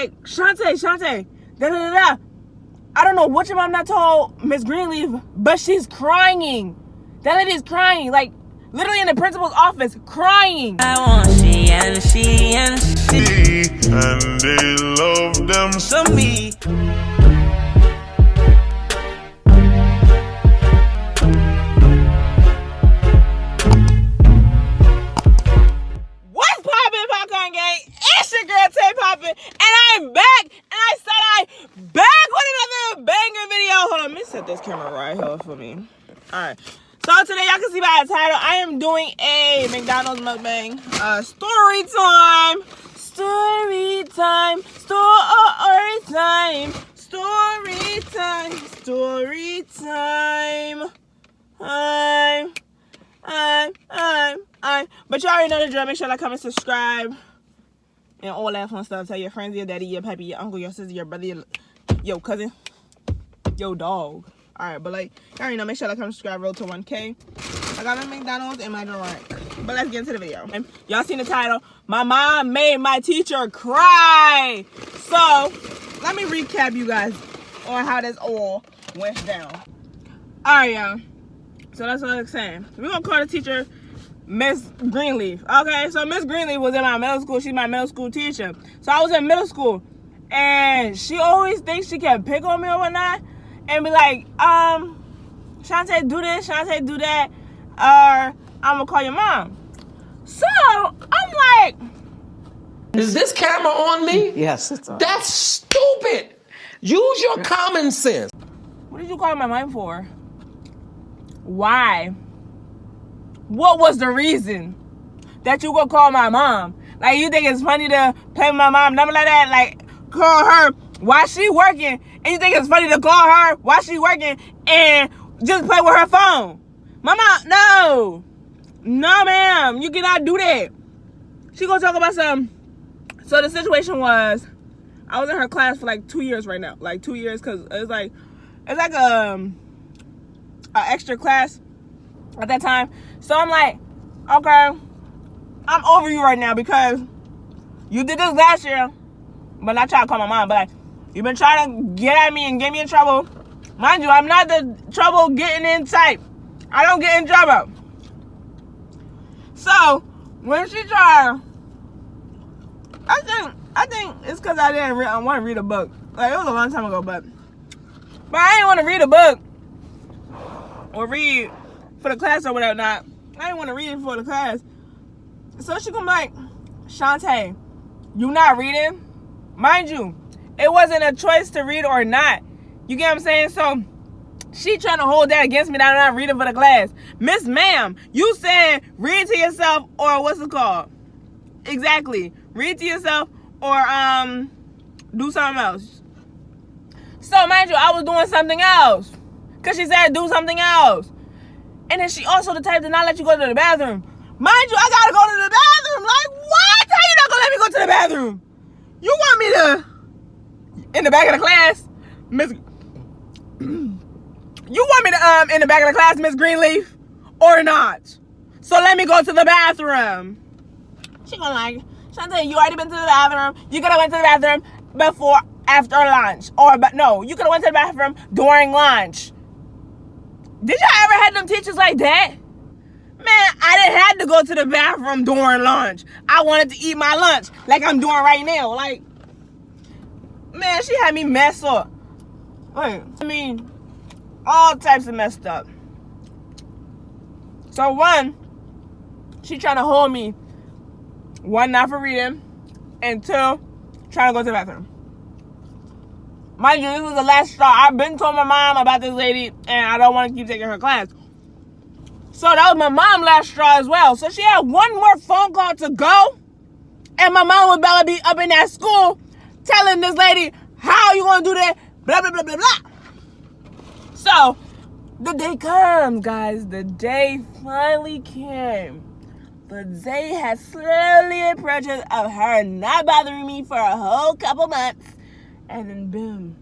Like, Shantae, da-da-da-da. I don't know what your mom not told Miss Greenleaf, but she's crying. That lady is crying, like, literally in the principal's office, crying. I want she and she. And they love them some me. What's poppin', Popcorn Gang? It's your girl Tayyypoppin, and I'm back. And I said I back with another banger video. Hold on, let me set this camera right here for me. All right. So today, y'all can see by the title, I am doing a McDonald's mukbang. Story time. Story time. Story time. Story time. Story time. But you already know the drill. Make sure to like, comment, subscribe, and all that fun stuff. Tell your friends, your daddy, your pappy, your uncle, your sister, your brother, your cousin, your dog. Alright, but like, you already know, make sure to like, comment, subscribe, roll to 1K. I got my McDonald's and my drink. But let's get into the video. Y'all seen the title. My mom made my teacher cry. So, let me recap you guys on how this all went down. Alright, y'all. So that's what I was saying. We're going to call the teacher Miss Greenleaf. Okay, so Miss Greenleaf was in my middle school. She's my middle school teacher. So I was in middle school. And she always thinks she can pick on me or whatnot. And be like, Shantae, do this, Shantae, do that. Or I'm going to call your mom. So I'm like, is this camera on me? Yes, it's on. That's stupid. Use your common sense. what did you call my mom for? Why? What was the reason that you gonna call my mom? Like, you think it's funny to play with my mom, nothing like that? Like, call her while she working, and you think it's funny to call her while she working and just play with her phone? Mama, no, ma'am, you cannot do that. She gonna talk about some. So the situation was, I was in her class for like 2 years right now, like 2 years, cause it's like a extra class at that time. So I'm like, okay, I'm over you right now because you did this last year, but not trying to call my mom, but like, you've been trying to get at me and get me in trouble. Mind you, I'm not the trouble getting in type. I don't get in trouble. So when she tried, I think it's because I want to read a book. Like, it was a long time ago, but I didn't want to read a book or read for the class or whatever. Not, I didn't want to read it for the class. So she come like, Shantae, you not reading? Mind you, it wasn't a choice to read or not. You get what I'm saying? So she trying to hold that against me that I'm not reading for the class. Miss Ma'am, you said read to yourself or what's it called? Exactly. Read to yourself or do something else. So mind you, I was doing something else. Because she said do something else. And then she also the type to not let you go to the bathroom. Mind you, I gotta go to the bathroom. Like, what? How you not gonna let me go to the bathroom? You want me to, in the back of the class, Miss... You want me to, in the back of the class, Miss Greenleaf? Or not? So let me go to the bathroom. She gonna like, Shantae, you already been to the bathroom. You could have went to the bathroom before, after lunch. Or, but no, you could have went to the bathroom during lunch. Did y'all ever have them teachers like that? Man, I didn't have to go to the bathroom during lunch. I wanted to eat my lunch like I'm doing right now. Like, man, she had me messed up. Like, I mean, all types of messed up. So one, she trying to hold me. One, not for reading. And two, trying to go to the bathroom. Mind you, this was the last straw. I've been told my mom about this lady, and I don't want to keep taking her class. So that was my mom's last straw as well. So she had one more phone call to go, and my mom was about to be up in that school telling this lady, how you gonna do that? Blah, blah, blah, blah, blah. So the day comes, guys. The day finally came. The day has slowly approached of her not bothering me for a whole couple months. And then boom,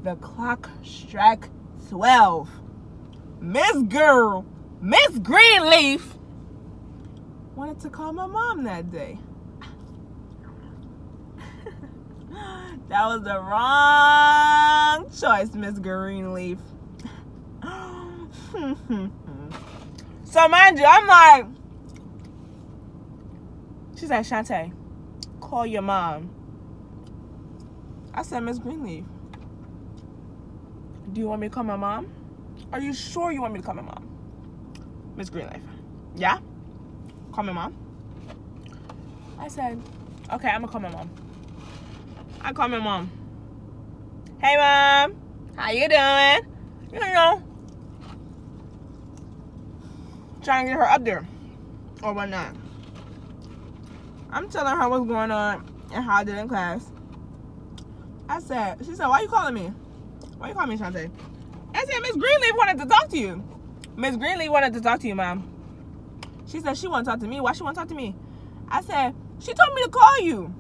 the clock struck 12. Miss Greenleaf wanted to call my mom that day. That was the wrong choice, Miss Greenleaf. So mind you, I'm like, she said, Shantae, call your mom. I said, Miss Greenleaf, do you want me to call my mom? Are you sure you want me to call my mom? Miss Greenleaf, yeah? Call my mom? I said, okay, I'm gonna call my mom. I call my mom. Hey, Mom, how you doing? You know, trying to get her up there or whatnot. I'm telling her what's going on and how I did in class. She said, why you calling me? Why you calling me, Shantae? I said, Miss Greenleaf wanted to talk to you. Miss Greenleaf wanted to talk to you, Mom. She said she wanted to talk to me. Why she want to talk to me? I said, she told me to call you.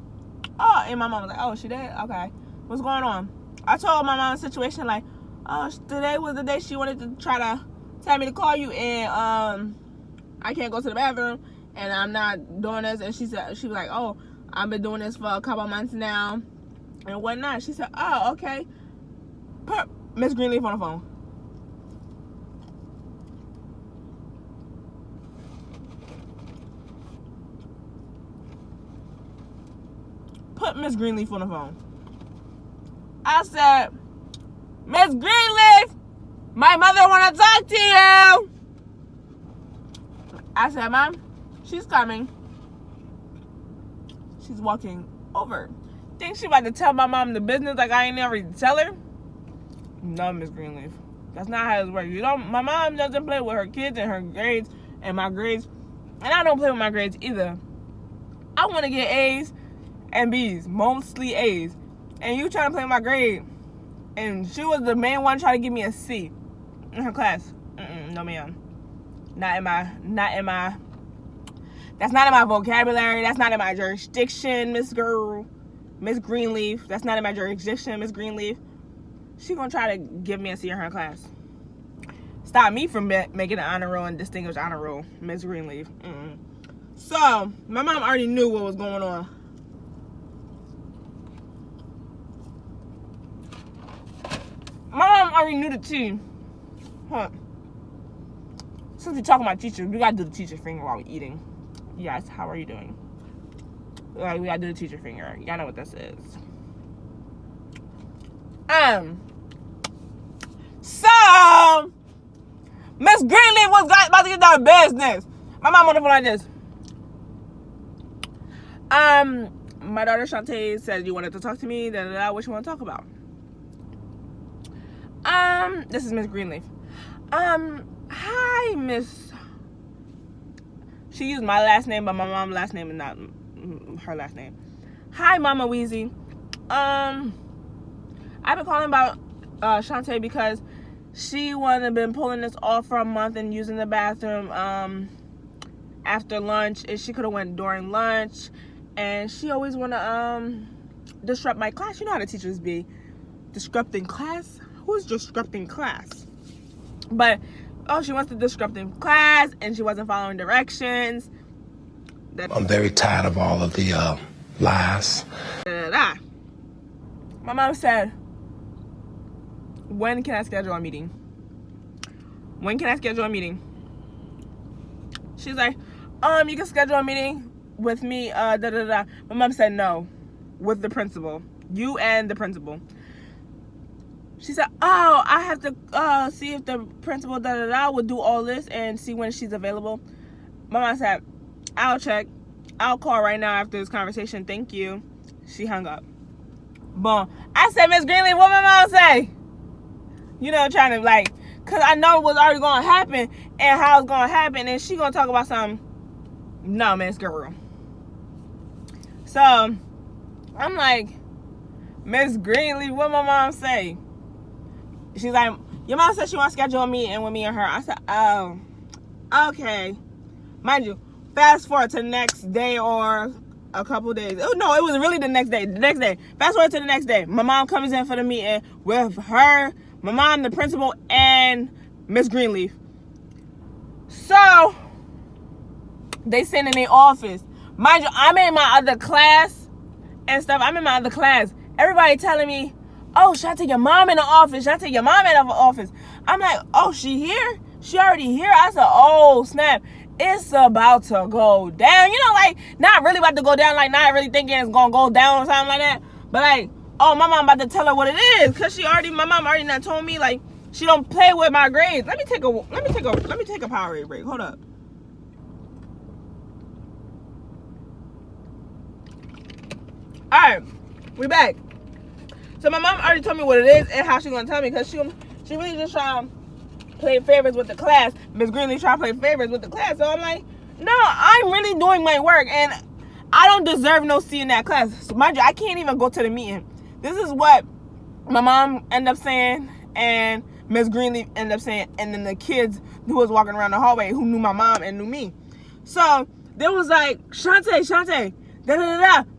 Oh, and my mom was like, oh, she did? Okay. What's going on? I told my mom the situation, like, oh, today was the day she wanted to try to tell me to call you, and I can't go to the bathroom, and I'm not doing this. And she was like, oh, I've been doing this for a couple months now, and whatnot. She said, oh, okay. Put Miss Greenleaf on the phone. Put Miss Greenleaf on the phone. I said, Miss Greenleaf, my mother want to talk to you. I said, Mom, she's coming. She's walking over. Think she about to tell my mom the business like I ain't never tell her? No, Miss Greenleaf. That's not how it works. You don't. My mom doesn't play with her kids and her grades and my grades. And I don't play with my grades either. I want to get A's and B's, mostly A's, and you trying to play my grade, and she was the main one trying to give me a C in her class. No ma'am, not in my. That's not in my vocabulary. That's not in my jurisdiction, Miss Greenleaf. That's not in my jurisdiction, Miss Greenleaf. She gonna try to give me a C in her class. Stop me from making an honor roll and distinguished honor roll, Miss Greenleaf. So my mom already knew what was going on. My mom already knew the tea. Huh. Since we're talking about teachers, we gotta do the teacher finger while we're eating. Yes, how are you doing? Like, we gotta do the teacher finger. Y'all know what this is. So Miss Greenleaf was about to get down to business. My mom on the phone like this. My daughter Shantae said you wanted to talk to me. What you want to talk about? This is Miss Greenleaf. Hi, Miss. She used my last name, but my mom's last name is not her last name. Hi, Mama Weezy. I've been calling about Shantae because she been pulling this off for a month and using the bathroom after lunch, and she could have went during lunch, and she always want to disrupt my class. You know how the teachers be disrupting class. Who's disrupting class? But she wants to disrupt in class, and she wasn't following directions. I'm very tired of all of the lies. My mom said, when can I schedule a meeting? When can I schedule a meeting? She's like, you can schedule a meeting with me, My mom said no, with the principal. You and the principal. She said, oh, I have to see if the principal will do all this and see when she's available. My mom said, I'll check. I'll call right now after this conversation. Thank you. She hung up. Boom. I said, Miss Greenleaf, what my mom say? You know, trying to because I know it was already going to happen and how it's going to happen, and she going to talk about something. No, Miss Girl. So, I'm like, Miss Greenleaf, what my mom say? She's like, your mom said she want to schedule a meeting with me and her. I said, oh, okay. Mind you, fast forward to the next day or a couple days. Oh, no, it was really the next day. Fast forward to the next day. My mom comes in for the meeting with her, my mom, the principal, and Miss Greenleaf. So, they sitting in their office. Mind you, I'm in my other class and stuff. I'm in my other class. everybody telling me, oh, Shantae, your mom in the office. Shantae, your mom in the office. I'm like, oh, she here? She already here? I said, oh, snap. It's about to go down. You know, like, not really about to go down. Like, not really thinking it's going to go down or something like that. But, like, oh, my mom about to tell her what it is. Because my mom already not told me, like, she don't play with my grades. Let me take a Powerade break. Hold up. All right. We back. So my mom already told me what it is and how she's gonna tell me, because she really just trying to play favorites with the class. Miss Greenlee trying to play favorites with the class. So I'm like, no, I'm really doing my work, and I don't deserve no C in that class. So mind you, I can't even go to the meeting. This is what my mom ended up saying, and Miss Greenlee ended up saying, and then the kids who was walking around the hallway who knew my mom and knew me. So they was like, Shantae, da da da da.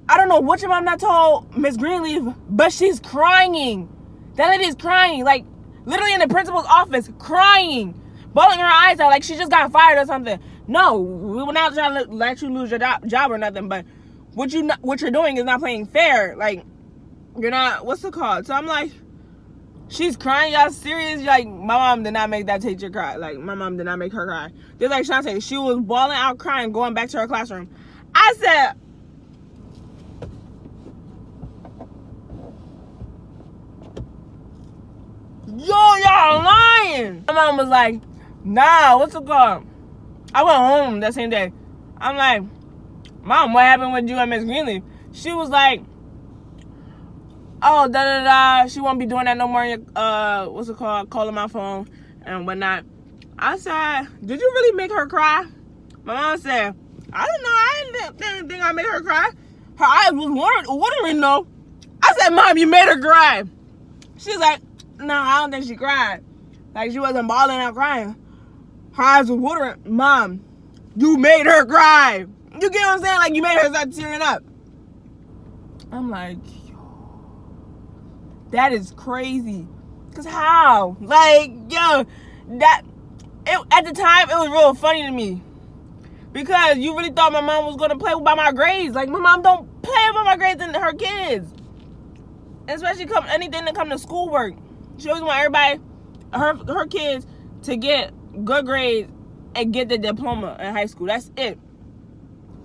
I don't know what your mom not told Miss Greenlee, but she's crying. That lady's crying, like literally in the principal's office, crying, bawling her eyes out, like she just got fired or something. No, we were not trying to let you lose your job or nothing, but what you're doing is not playing fair. Like, you're not, what's it called? So I'm like, she's crying, y'all serious? Like, my mom did not make that teacher cry. Like, my mom did not make her cry. Just like Shantae, she was bawling out, crying, going back to her classroom. I said, yo, y'all lying. My mom was like, nah, what's it called? I went home that same day. I'm like, Mom, what happened with you and Miss Greenlee? She was like, oh, da da da, she won't be doing that no more. What's it called? Calling my phone and whatnot. I said, did you really make her cry? My mom said, I don't know. I didn't think I made her cry. Her eyes was watering though. I said, Mom, you made her cry. She's like, no, I don't think she cried. Like, she wasn't bawling out crying. Her eyes was watering. Mom, you made her cry. You get what I'm saying? Like, you made her start tearing up. I'm like, yo, that is crazy. Cause how? Like, yo, at the time, it was real funny to me. Because you really thought my mom was gonna play by my grades. Like, my mom don't play by my grades and her kids. Especially anything that come to schoolwork. She always want everybody, her kids, to get good grades and get the diploma in high school. That's it.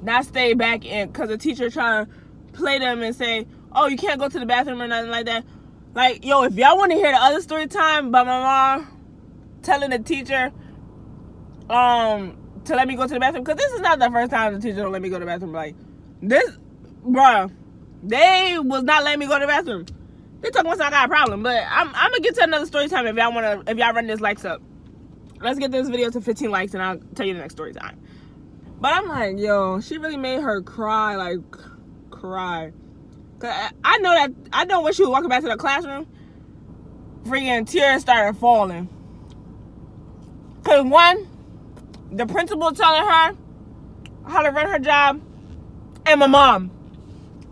Not stay back in, because the teacher trying to play them and say, oh, you can't go to the bathroom or nothing like that. Like, yo, if y'all want to hear the other story time about my mom telling the teacher to let me go to the bathroom, because this is not the first time the teacher don't let me go to the bathroom. Like, this, bruh, they was not letting me go to the bathroom. They talking once I got a problem, but I'm gonna get to another story time if y'all run this likes up. Let's get this video to 15 likes and I'll tell you the next story time. But I'm like, yo, she really made her cry, like, cry. Cause I know when she was walking back to the classroom, freaking tears started falling. Cause one, the principal telling her how to run her job, and my mom.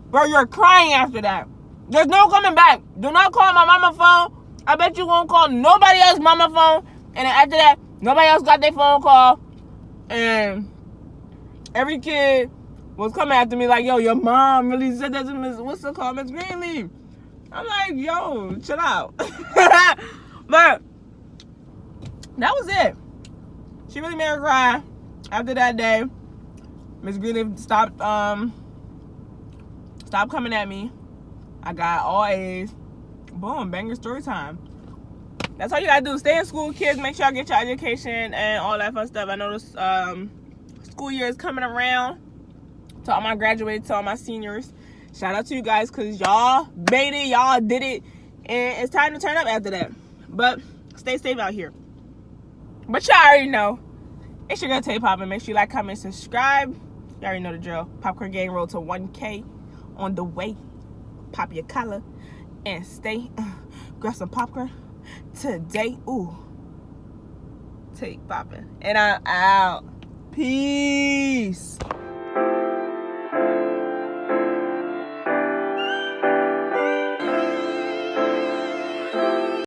Bro, you're crying after that. There's no coming back. Do not call my mama phone. I bet you won't call nobody else's mama phone. And then after that, nobody else got their phone call. And every kid was coming after me like, yo, your mom really said that to Miss, what's it called, Miss Greenlee. I'm like, yo, chill out. But that was it. She really made her cry. After that day, Miss Greenlee stopped coming at me. I got all A's. Boom, banger story time. That's all you gotta do. Stay in school, kids. Make sure y'all get your education and all that fun stuff. I know this school year is coming around. To all my graduates, to all my seniors, shout out to you guys, because y'all made it, y'all did it, and it's time to turn up after that. But stay safe out here. But y'all already know, it's your girl Tayyypoppin. Make sure you like, comment, subscribe. You already know the drill. Popcorn gang roll to 1K on the way. Pop your collar and stay. Grab some popcorn today. Ooh, Tayyypoppin. And I'm out. Peace.